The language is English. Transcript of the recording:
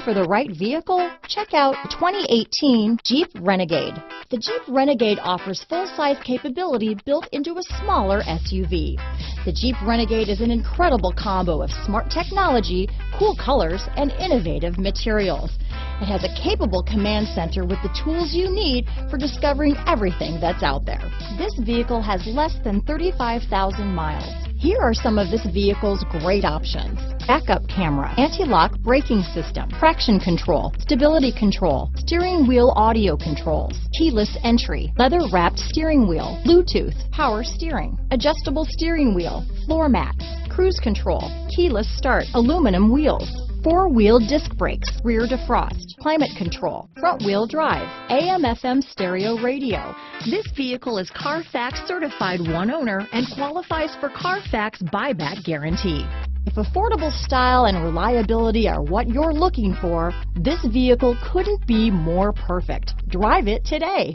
for the right vehicle? Check out 2018 Jeep Renegade. The Jeep Renegade offers full-size capability built into a smaller SUV. The Jeep Renegade is an incredible combo of smart technology, cool colors, and innovative materials. It has a capable command center with the tools you need for discovering everything that's out there. This vehicle has less than 35,000 miles. Here are some of this vehicle's great options: backup camera, anti-lock braking system, traction control, stability control, steering wheel audio controls, keyless entry, leather-wrapped steering wheel, Bluetooth, power steering, adjustable steering wheel, floor mats, cruise control, keyless start, aluminum wheels, four-wheel disc brakes, rear defrost, climate control, front-wheel drive, AM/FM stereo radio. This vehicle is CARFAX certified one owner and qualifies for CARFAX buyback guarantee. If affordable style and reliability are what you're looking for, this vehicle couldn't be more perfect. Drive it today.